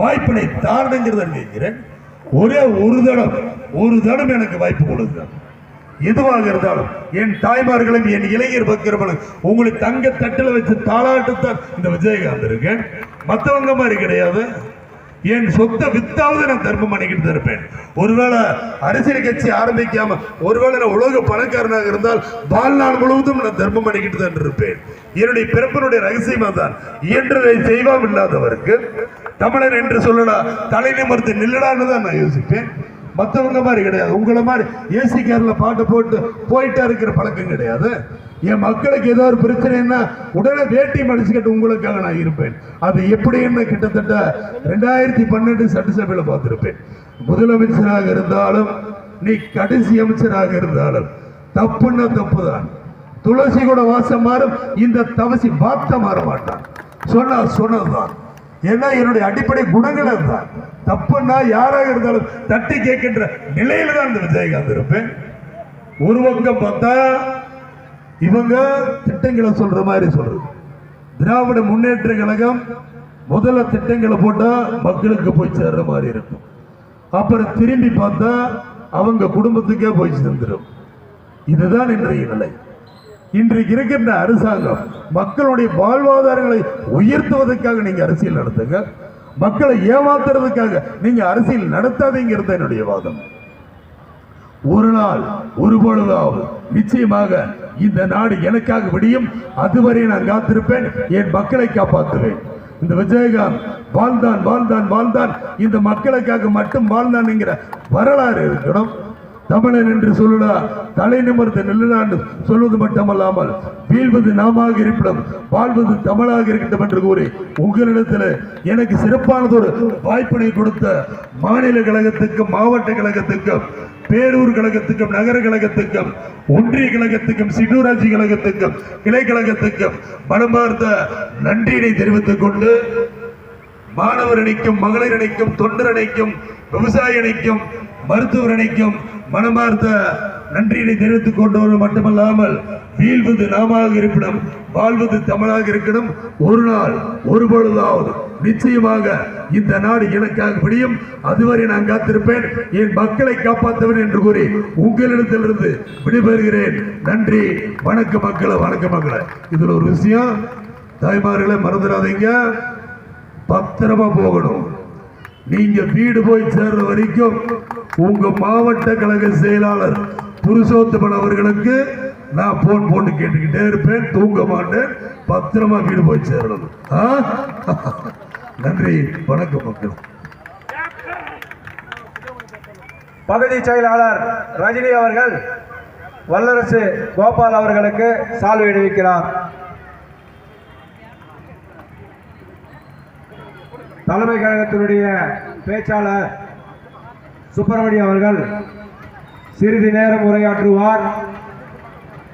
வாய்ப்பினை தாரணுங்கிறத கேட்கிறேன். ஒரே ஒரு தடம் எனக்கு வாய்ப்பு கொடுங்க. எதுவாக இருந்தாலும் என் தாய்மார்களும் என் இளைஞர் பக்கிரமனும் உங்களை தங்க தட்டில் வச்சு தாளாட்டுத்தான் இந்த விஜயகாந்த் இருக்கேன். மற்றவங்க மாதிரி கிடையாது. என் சொத்தை வித்தாவது நான் தர்மம் பண்ணிக்கிட்டு தான் இருப்பேன். ஒருவேளை அரசியல் கட்சி ஆரம்பிக்காம ஒருவேளை நான் உலக பணக்காரனாக இருந்தால் வாழ்நாள் முழுவதும் நான் தர்மம் பண்ணிக்கிட்டு தான் இருப்பேன். என்னுடைய பிறப்பினுடைய ரகசியமா தான் இயன்றதை செய்வாம் இல்லாதவருக்கு தமிழன் என்று சொல்லலாம் தலை நிமிர்ந்து நில்லடான்னு தான் நான் யோசிப்பேன். மற்றவங்க மாதிரி கிடையாது. உங்களை மாதிரி ஏசி கார்ல பாட்டு போட்டு போயிட்டா இருக்கிற பழக்கம் கிடையாது. என் மக்களுக்கு ஏதோ ஒரு பிரச்சனைன்னா உடனே வேட்டி மடிச்சுக்கிட்டு உங்களுக்காக நான் இருப்பேன். அது எப்படின்னு கிட்டத்தட்ட 2012 சட்டசபையில் பார்த்திருப்பேன். முதலமைச்சராக இருந்தாலும் நீ கடைசி அமைச்சராக இருந்தாலும் தப்புன்னா தப்புதான். துளசி கூட வாசம் மாறும், இந்த தவசி வார்த்தை மாற மாட்டான். சொன்னதுதான். ஏன்னா என்னுடைய அடிப்படை குணங்கள் தான். தப்புன்னா யாராக இருந்தாலும் தட்டி கேட்கின்ற நிலையில தான் இந்த விஜயகாந்த் இருப்பேன். ஒரு பக்கம் பார்த்தா இவங்க திட்டங்களை சொல்ற மாதிரி சொல்றது. திராவிட முன்னேற்ற கழகம் முதல்ல திட்டங்களை போட்டா மக்களுக்கு போய் சேர்ற மாதிரி இருக்கும். அப்புறம் திரும்பி பார்த்தா அவங்க குடும்பத்துக்கே போய் சேர்ந்துடும். இதுதான் இன்றைய நிலை. இன்றைக்கு இருக்கின்ற அரசாங்கம் மக்களுடைய வாழ்வாதாரங்களை உயர்த்துவதற்காக நீங்க அரசியல் நடத்துங்க, மக்களை ஏமாத்துறதுக்காக நீங்க அரசியல் நடத்தாதீங்கிறது என்னுடைய வாதம். ஒரு நாள் ஒரு பொழுதாவது நிச்சயமாக இந்த நாடு எனக்காக விடியும். அதுவரை நான் காத்திருப்பேன். என் மக்களை காப்பாற்றுவேன். இந்த விஜயகாந்த் வாழ்ந்தான் வாழ்ந்தான் வாழ்ந்தான் இந்த மக்களுக்காக மட்டும் வாழ்ந்தான் என்கிற வரலாறு இருக்கணும். தமிழன் என்று சொல்லலா தலை நிமிர்ந்து நில்லு சொல்வது மட்டுமல்லாமல் வீழ்வது நாமாக இருப்பிடம் வாழ்வது தமிழாக இருக்கட்டும் என்று கூறி உங்களிடத்தில் எனக்கு சிறப்பானதொரு வாய்ப்பினை கொடுத்த மாநில கழகத்துக்கும் மாவட்ட கழகத்துக்கும் பேரூர் கழகத்துக்கும் நகர கழகத்துக்கும் ஒன்றிய கழகத்துக்கும் சிற்றூராட்சி கழகத்துக்கும் கிளை கழகத்துக்கும் மனமார்ந்த நன்றியினை தெரிவித்துக் கொண்டு மாணவர் அணிக்கும் மகளிர் அணிக்கும் தொண்டர் அணிக்கும் விவசாய அணிக்கும் மருத்துவர் அணிக்கும் மனமார்ந்த நன்றியினை தெரிவித்துக் கொண்டவர் மட்டுமல்லாமல் வீழ்வது நாமாக இருப்பிடம் வாழ்வது தமிழாக இருக்கணும். ஒரு நாள் ஒரு பொழுதாவது நிச்சயமாக இந்த நாடு எனக்காக விடியும். அதுவரை நான் காத்திருப்பேன். என் மக்களை காப்பாற்றுவேன் என்று கூறி உங்களிடத்திலிருந்து விடைபெறுகிறேன். நன்றி. வணக்கம் மக்களை. வணக்கம் மக்களை. இதுல ஒரு விஷயம், தாய்மார்களை மறந்துடாதீங்க. பத்திரமா போகணும். நீங்க வீடு போய் சேர்ற வரைக்கும் உங்க மாவட்ட கழக செயலாளர் புருஷோத்தமன் அவர்களுக்கு நான் போன் போட்டு கேட்டுக்கிட்டே இருப்பேன். தூங்க மாட்டேன். பத்திரமா வீடு போய் சேரணும். நன்றி. வணக்கம் மக்கள். பகுதி செயலாளர் ரஜினி அவர்கள் வல்லரசு கோபால் அவர்களுக்கு சால்வை அணிவிக்கிறார். தலைமை கழகத்தினுடைய பேச்சாளர் சுப்பிரமணியம் அவர்கள் சிறிது நேரம் உரையாற்றுவார்.